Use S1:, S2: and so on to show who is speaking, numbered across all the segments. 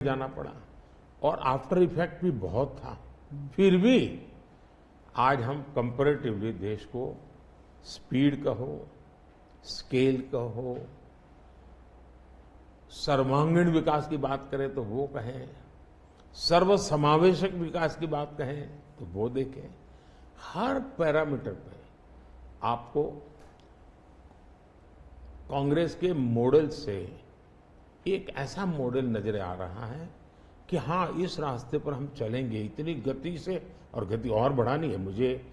S1: जाना पड़ा और आफ्टर इफेक्ट भी बहुत था। फिर भी आज हम कंपैरेटिवली देश को स्पीड कहो, स्केल कहो, सर्वांगीण विकास की बात करें तो वो कहें, सर्वसमावेशक विकास की बात कहें तो वो देखें। हर पैरामीटर पे आपको कांग्रेस के मॉडल से एक ऐसा मॉडल नजर आ रहा है कि हाँ, इस रास्ते पर हम चलेंगे इतनी गति से, और गति और बढ़ानी है मुझे।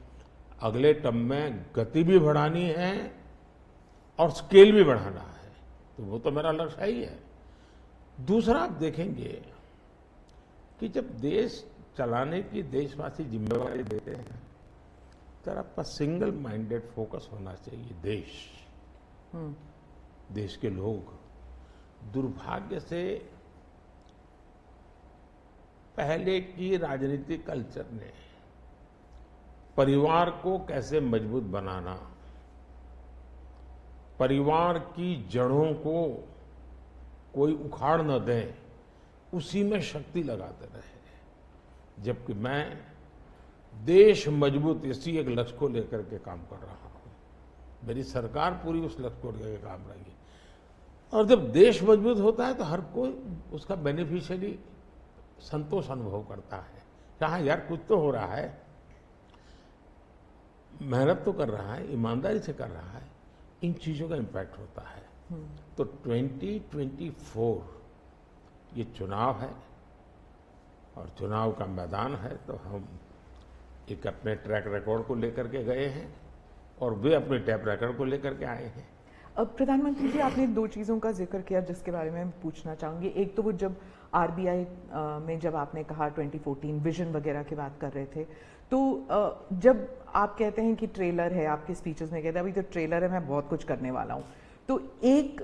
S1: अगले टर्म में गति भी बढ़ानी है और स्केल भी बढ़ाना है, तो वो तो मेरा लक्ष्य ही है। दूसरा, आप देखेंगे कि जब देश चलाने की देशवासी जिम्मेवारी देते हैं तो आपका सिंगल माइंडेड फोकस होना चाहिए। देश के लोग दुर्भाग्य से पहले की राजनीतिक कल्चर ने परिवार को कैसे मजबूत बनाना, परिवार की जड़ों को कोई उखाड़ न दे, उसी में शक्ति लगाते रहे। जबकि मैं देश मजबूत इसी एक लक्ष्य को लेकर के काम कर रहा हूं। मेरी सरकार पूरी उस लक्ष्य को लेकर काम रही। और जब देश मजबूत होता है तो हर कोई उसका बेनिफिशियरी संतोष अनुभव करता है। कहा यार, कुछ तो हो रहा है, मेहनत तो कर रहा है, ईमानदारी से कर रहा है, इन चीजों का इम्पैक्ट होता है। तो 2024 ये चुनाव है और चुनाव का मैदान है, तो हम एक अपने ट्रैक रिकॉर्ड को लेकर के गए हैं और वे अपने ट्रैक रिकॉर्ड को लेकर के आए हैं।
S2: अब प्रधानमंत्री जी, आपने दो चीज़ों का जिक्र किया जिसके बारे में पूछना चाहूंगी। एक तो वो जब आरबीआई में जब आपने कहा 2014 विजन वगैरह की बात कर रहे थे, तो जब आप कहते हैं कि ट्रेलर है, आपके स्पीचेस में कहते हैं अभी तो ट्रेलर है, मैं बहुत कुछ करने वाला हूँ, तो एक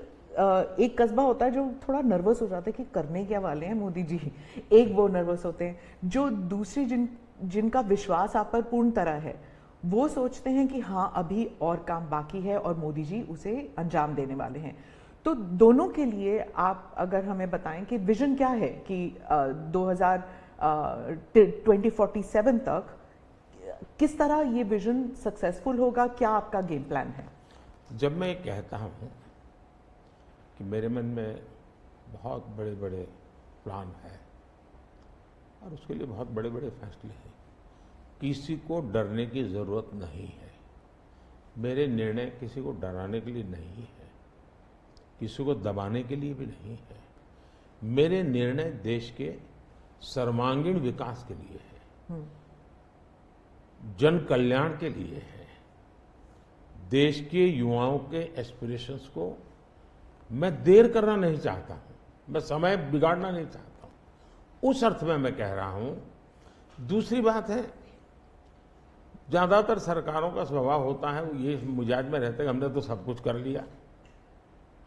S2: कस्बा होता है जो थोड़ा नर्वस हो जाता है कि करने क्या वाले हैं मोदी जी। एक वो नर्वस होते हैं जो दूसरी जिनका विश्वास आप पर पूर्ण तरह है, वो सोचते हैं कि हाँ, अभी और काम बाकी है और मोदी जी उसे अंजाम देने वाले हैं। तो दोनों के लिए आप अगर हमें बताएं कि विजन क्या है कि 2047 तक किस तरह ये विजन सक्सेसफुल होगा, क्या आपका गेम प्लान है?
S1: जब मैं कहता हूं कि मेरे मन में बहुत बड़े बड़े प्लान है और उसके लिए बहुत बड़े बड़े फैसले हैं, किसी को डरने की जरूरत नहीं है। मेरे निर्णय किसी को डराने के लिए नहीं है, किसी को दबाने के लिए भी नहीं है। मेरे निर्णय देश के सर्वांगीण विकास के लिए है, जन कल्याण के लिए है, देश के युवाओं के एस्पिरेशंस को मैं देर करना नहीं चाहता हूं, मैं समय बिगाड़ना नहीं चाहता हूं, उस अर्थ में मैं कह रहा हूं। दूसरी बात है, ज्यादातर सरकारों का स्वभाव होता है, वो ये मिजाज में रहते हैं हमने तो सब कुछ कर लिया,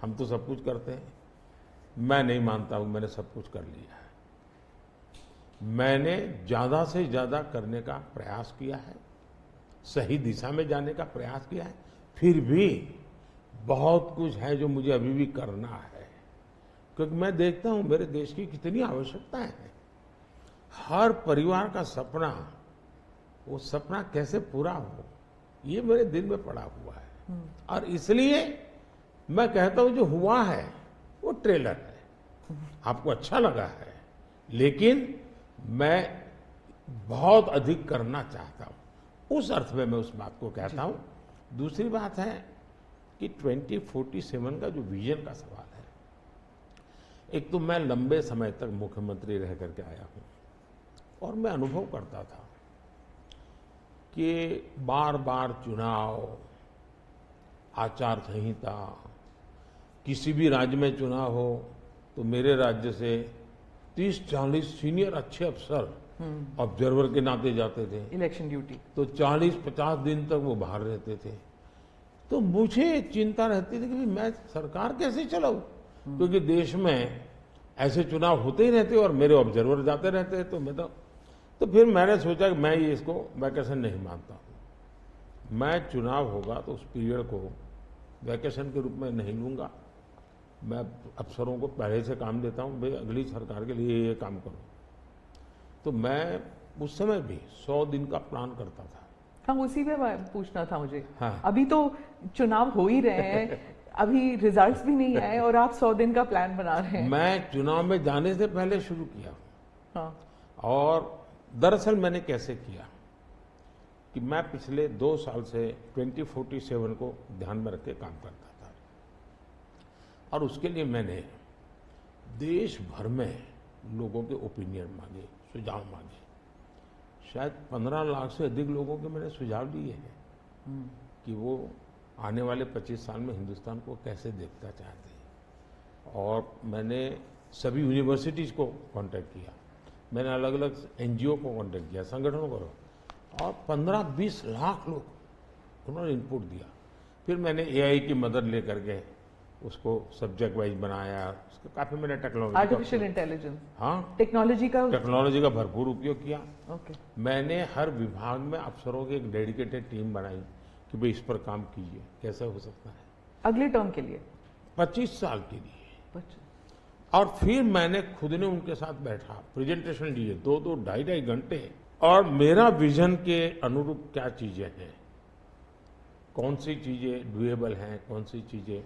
S1: हम तो सब कुछ करते हैं। मैं नहीं मानता हूं मैंने सब कुछ कर लिया है। मैंने ज्यादा से ज्यादा करने का प्रयास किया है, सही दिशा में जाने का प्रयास किया है। फिर भी बहुत कुछ है जो मुझे अभी भी करना है, क्योंकि मैं देखता हूं मेरे देश की कितनी आवश्यकताएं हैं। हर परिवार का सपना, वो सपना कैसे पूरा हो, ये मेरे दिल में पड़ा हुआ है। और इसलिए मैं कहता हूं जो हुआ है वो ट्रेलर है, आपको अच्छा लगा है, लेकिन मैं बहुत अधिक करना चाहता हूं, उस अर्थ में मैं उस बात को कहता हूं। दूसरी बात है कि 2047 का जो विजन का सवाल है, एक तो मैं लंबे समय तक मुख्यमंत्री रह करके आया हूं और मैं अनुभव करता था कि बार बार चुनाव, आचार संहिता, किसी भी राज्य में चुनाव हो तो मेरे राज्य से 30-40 सीनियर अच्छे अफसर ऑब्जर्वर के नाते जाते थे
S2: इलेक्शन ड्यूटी, तो
S1: 40-50 दिन तक वो बाहर रहते थे। तो मुझे चिंता रहती थी कि मैं सरकार कैसे चलाऊं, क्योंकि देश में ऐसे चुनाव होते ही रहते और मेरे ऑब्जर्वर जाते रहते। तो फिर मैंने सोचा कि मैं ये इसको वैकेशन नहीं मानता हूं। मैं चुनाव होगा तो उस पीरियड को वैकेशन के रूप में नहीं लूंगा, मैं अफसरों को पहले से काम देता हूँ, भाई अगली सरकार के लिए ये काम करो। तो मैं उस समय भी 100 दिन का प्लान करता था।
S2: हाँ, उसी पे पूछना था मुझे।
S1: हाँ।
S2: अभी तो चुनाव हो ही रहे हैं, अभी रिजल्ट्स भी नहीं आए और आप 100 दिन का प्लान बना रहे हैं।
S1: मैं चुनाव में जाने से पहले शुरू किया।
S2: हाँ।
S1: और दरअसल मैंने कैसे किया कि मैं पिछले 2 साल से 2047 को ध्यान में रख के काम करता था, और उसके लिए मैंने देश भर में लोगों के ओपिनियन मांगे, सुझाव मांगे। शायद 15 लाख से अधिक लोगों के मैंने सुझाव लिए हैं कि वो आने वाले 25 साल में हिंदुस्तान को कैसे देखना चाहते हैं। और मैंने सभी यूनिवर्सिटीज़ को कांटेक्ट किया, मैंने अलग अलग एनजीओ को कांटेक्ट किया, संगठनों को, और 15-20 लाख लोग उन्होंने इनपुट दिया। फिर मैंने एआई की मदद लेकर के उसको सब्जेक्ट वाइज बनाया, उसका काफ़ी मैंने टेक्नोलॉजी,
S2: आर्टिफिशियल इंटेलिजेंस,
S1: हाँ,
S2: टेक्नोलॉजी का
S1: भरपूर उपयोग किया।
S2: ओके।
S1: मैंने हर विभाग में अफसरों की एक डेडिकेटेड टीम बनाई कि भाई इस पर काम कीजिए, कैसे हो सकता है
S2: अगले टर्म के लिए,
S1: 25 साल के लिए।
S2: 25।
S1: और फिर मैंने खुद ने उनके साथ बैठा, प्रेजेंटेशन दिए 2-2, 2.5 घंटे, और मेरा विजन के अनुरूप क्या चीजें हैं, कौन सी चीजें डुएबल हैं, कौन सी चीजें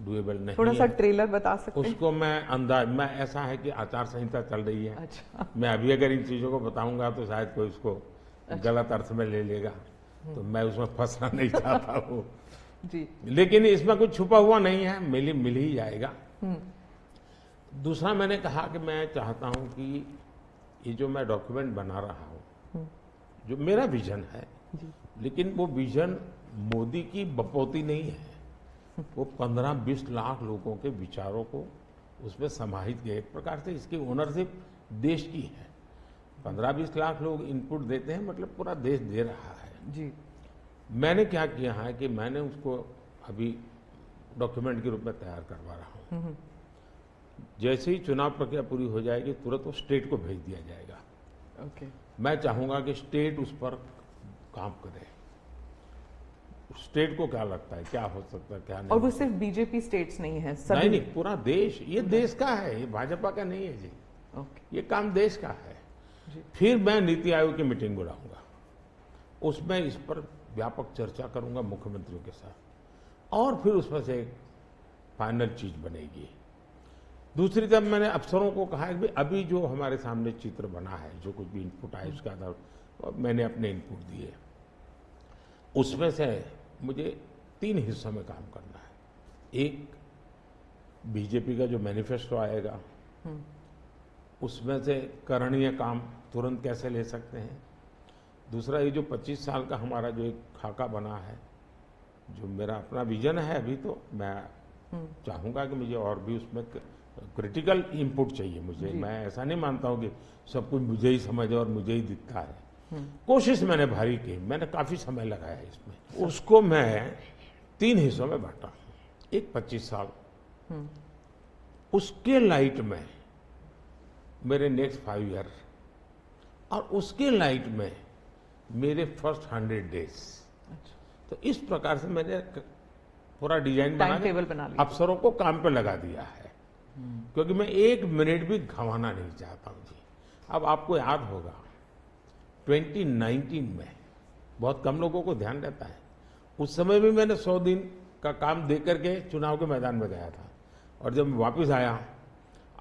S1: डुएबल नहीं।
S2: थोड़ा सा ट्रेलर बता सकते हैं?
S1: उसको मैं ऐसा है कि आचार संहिता चल रही है।
S2: अच्छा।
S1: मैं अभी अगर इन चीजों को बताऊंगा तो शायद कोई उसको गलत अर्थ में ले लेगा, तो मैं उसमें फंसना नहीं चाहता हूँ
S2: जी।
S1: लेकिन इसमें कुछ छुपा हुआ नहीं है, मिल ही जाएगा। दूसरा मैंने कहा कि मैं चाहता हूं कि ये जो मैं डॉक्यूमेंट बना रहा हूं, जो मेरा विजन है, लेकिन वो विजन मोदी की बपौती नहीं है, वो 15-20 लाख लोगों के विचारों को उसमें समाहित किया। एक प्रकार से इसकी ओनरशिप देश की है। 15-20 लाख लोग इनपुट देते हैं, मतलब पूरा देश दे रहा है
S2: जी।
S1: मैंने क्या किया है कि मैंने उसको अभी डॉक्यूमेंट के रूप में तैयार करवा रहा हूँ। जैसे ही चुनाव प्रक्रिया पूरी हो जाएगी तुरंत वो स्टेट को भेज दिया जाएगा।
S2: ओके।
S1: मैं चाहूंगा कि स्टेट उस पर काम करे, स्टेट को क्या लगता है, क्या हो सकता है, क्या नहीं।
S2: और वो सिर्फ बीजेपी स्टेट्स नहीं है, सभी
S1: नहीं, पूरा देश, ये देश का है, ये भाजपा का नहीं है जी।
S2: ओके।
S1: ये काम देश का है
S2: जी।
S1: फिर मैं नीति आयोग की मीटिंग बुलाऊंगा, उसमें इस पर व्यापक चर्चा करूंगा मुख्यमंत्रियों के साथ, और फिर उसमें से एक फाइनल चीज बनेगी। दूसरी तरफ मैंने अफसरों को कहा है कि अभी जो हमारे सामने चित्र बना है, जो कुछ भी इनपुट आए उसके आधार पर मैंने अपने इनपुट दिए, उसमें से मुझे 3 हिस्सों में काम करना है। एक, बीजेपी का जो मैनिफेस्टो आएगा उसमें से करणीय काम तुरंत कैसे ले सकते हैं। दूसरा, ये जो 25 साल का हमारा जो एक खाका बना है, जो मेरा अपना विजन है, अभी तो मैं चाहूंगा कि मुझे और भी उसमें क्रिटिकल इनपुट चाहिए मुझे। मैं ऐसा नहीं मानता हूं कि सब कुछ मुझे ही समझ और मुझे ही दिखता है। कोशिश मैंने भारी की, मैंने काफी समय लगाया इसमें। उसको मैं 3 हिस्सों में बांटा। एक 25 साल, उसके लाइट में मेरे नेक्स्ट 5 ईयर, और उसके लाइट में मेरे फर्स्ट 100 डेज। तो इस प्रकार से मैंने पूरा डिजाइन बना के अफसरों को काम पे लगा दिया है, क्योंकि मैं 1 मिनट भी गंवाना नहीं चाहता हूं जी। अब आपको याद होगा 2019 में बहुत कम लोगों को ध्यान रहता है, उस समय भी मैंने 100 दिन का काम दे करके चुनाव के मैदान में गया था, और जब मैं वापस आया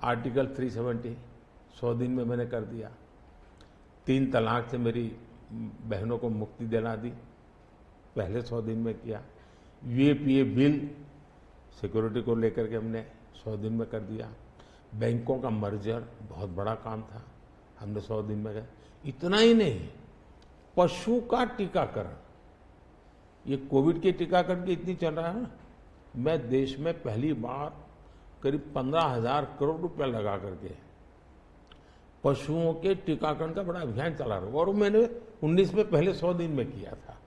S1: आर्टिकल 370 100 दिन में मैंने कर दिया। 3 तलाक से मेरी बहनों को मुक्ति दिला दी, पहले 100 दिन में किया। यूएपीए बिल सिक्योरिटी को लेकर के हमने 100 दिन में कर दिया। बैंकों का मर्जर बहुत बड़ा काम था, हमने 100 दिन में किया। इतना ही नहीं, पशु का टीकाकरण, ये कोविड के टीकाकरण की इतनी चल रहा है ना, मैं देश में पहली बार करीब 15,000 करोड़ रुपया लगा करके पशुओं के टीकाकरण का बड़ा अभियान चला रहा हूं, और मैंने 19 में पहले 100 दिन में किया था।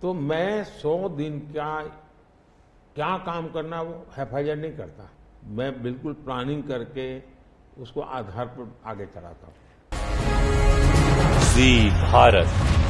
S1: तो मैं 100 दिन का क्या काम करना वो हैफाजत नहीं करता, मैं बिल्कुल प्लानिंग करके उसको आधार पर आगे चलाता हूं।
S3: जी भारत।